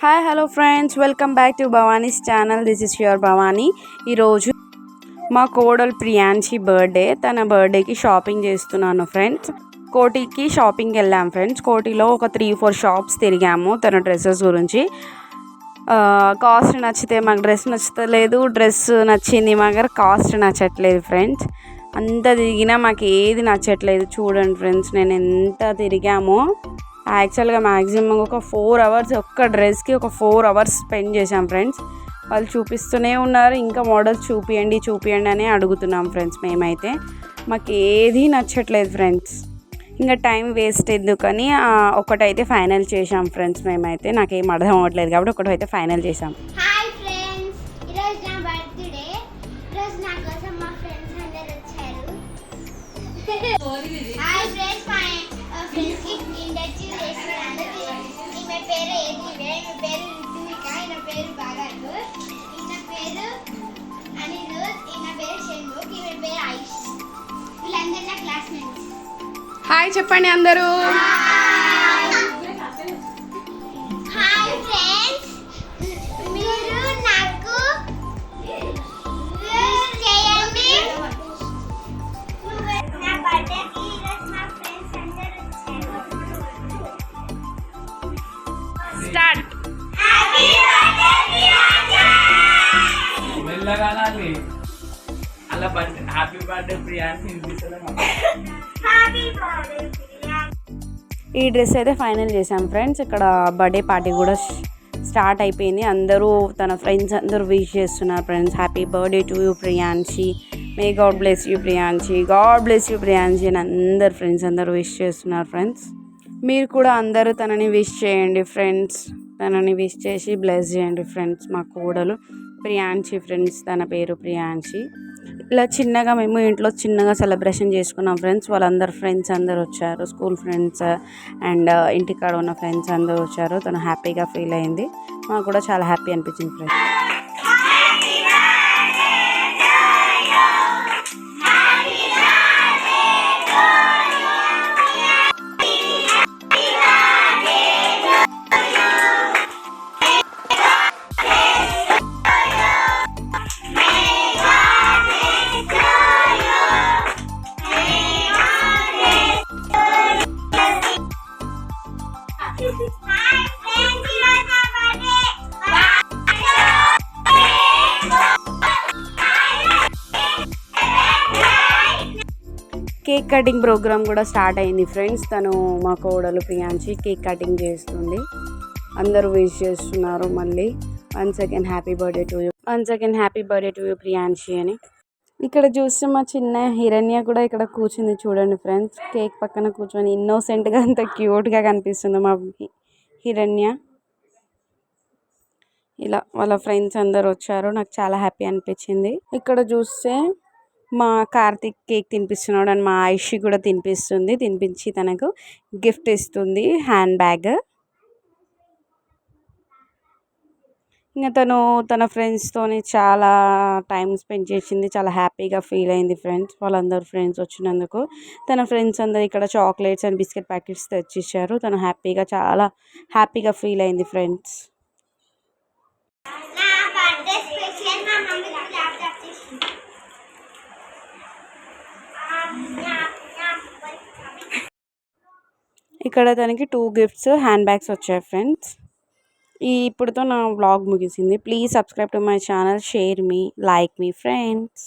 Hi hello friends, welcome back to Bhavani's channel. This is your Bhavani. ఈరోజు మా కోడలు Priyanshi birthday. తన బర్త్డేకి షాపింగ్ చేస్తున్నాను ఫ్రెండ్స్. కోటికి షాపింగ్కి వెళ్ళాము ఫ్రెండ్స్. కోటిలో ఒక 3-4 షాప్స్ తిరిగాము తన డ్రెస్సెస్ గురించి. కాస్ట్ నచ్చితే మాకు డ్రెస్ నచ్చలేదు, డ్రెస్ నచ్చింది మాకు కాస్ట్ నచ్చట్లేదు ఫ్రెండ్స్. అంత తిరిగినా మాకు ఏది నచ్చట్లేదు. చూడండి ఫ్రెండ్స్, నేను ఎంత తిరిగామో. యాక్చువల్గా మ్యాక్సిమం ఒక 4 అవర్స్ ఒక్క డ్రెస్కి ఒక 4 అవర్స్ స్పెండ్ చేసాం ఫ్రెండ్స్. వాళ్ళు చూపిస్తూనే ఉన్నారు, ఇంకా మోడల్స్ చూపియండి అని అడుగుతున్నాం ఫ్రెండ్స్. మేమైతే మాకు ఏది నచ్చట్లేదు ఫ్రెండ్స్. ఇంకా టైం వేస్ట్ ఎందుకని ఒకటైతే ఫైనల్ చేసాం ఫ్రెండ్స్. మేమైతే నాకేం అర్థం అవ్వట్లేదు కాబట్టి ఒకటైతే ఫైనల్ చేసాం. హాయ్ చెప్పండి అందరూ. స్టార్ట్. అలా బర్త్డే హ్యాపీ బర్త్డే ప్రియాంశి. ఈ డ్రెస్ అయితే ఫైనల్ చేసాం ఫ్రెండ్స్. ఇక్కడ బర్త్డే పార్టీ కూడా స్టార్ట్ అయిపోయింది. అందరూ తన ఫ్రెండ్స్ అందరూ విష్ చేస్తున్నారు friends. Happy birthday to you Priyanshi, may God bless you Priyanshi, God bless you Priyanshi అని అందరు ఫ్రెండ్స్ అందరూ విష్ చేస్తున్నారు ఫ్రెండ్స్. మీరు కూడా అందరూ తనని విష్ చేయండి ఫ్రెండ్స్. తనని విష్ చేసి బ్లెస్ చేయండి ఫ్రెండ్స్. మా కోడలు ప్రియాంశి ఫ్రెండ్స్, తన పేరు ప్రియాంశి. ఇలా చిన్నగా మేము ఇంట్లో చిన్నగా సెలబ్రేషన్ చేసుకున్నాం ఫ్రెండ్స్. వాళ్ళందరు ఫ్రెండ్స్ అందరు వచ్చారు, స్కూల్ ఫ్రెండ్స్ అండ్ ఇంటికాడ ఉన్న ఫ్రెండ్స్ అందరూ వచ్చారు. తను హ్యాపీగా ఫీల్ అయింది. మాకు కూడా చాలా హ్యాపీ అనిపించింది ఫ్రెండ్స్. కేక్ కటింగ్ ప్రోగ్రామ్ కూడా స్టార్ట్ అయింది ఫ్రెండ్స్. తను మా కోడలు ప్రియాంశి కేక్ కటింగ్ చేస్తుంది. అందరూ విష్ చేస్తున్నారు. మళ్ళీ once again happy birthday to you Priyanshi అని. ఇక్కడ చూస్తే మా చిన్న హిరణ్య కూడా ఇక్కడ కూర్చుంది చూడండి ఫ్రెండ్స్. కేక్ పక్కన కూర్చొని ఇన్నోసెంట్గా అంత క్యూట్గా కనిపిస్తుంది మా హిరణ్య. ఇలా వాళ్ళ ఫ్రెండ్స్ అందరు వచ్చారు. నాకు చాలా హ్యాపీ అనిపించింది. ఇక్కడ చూస్తే మా కార్తిక్ కేక్ తినిపిస్తున్నాడు అని మా ఐషి కూడా తినిపిస్తుంది. తినిపించి తనకు గిఫ్ట్ ఇస్తుంది, హ్యాండ్ బ్యాగ్. ఇంకా తను తన ఫ్రెండ్స్తోని చాలా టైం స్పెండ్ చేసింది. చాలా హ్యాపీగా ఫీల్ అయింది ఫ్రెండ్స్. వాళ్ళందరూ ఫ్రెండ్స్ వచ్చినందుకు. తన ఫ్రెండ్స్ అందరు ఇక్కడ చాక్లెట్స్ అండ్ బిస్కెట్ ప్యాకెట్స్ తెచ్చిచ్చారు. తను చాలా హ్యాపీగా ఫీల్ అయింది ఫ్రెండ్స్. ఇక్కడ తనకి 2 గిఫ్ట్స్ హ్యాండ్ బ్యాగ్స్ వచ్చాయి ఫ్రెండ్స్. ఇప్పుడుతో నా వ్లాగ్ ముగిసింది. Please subscribe to my channel, share me, like me friends.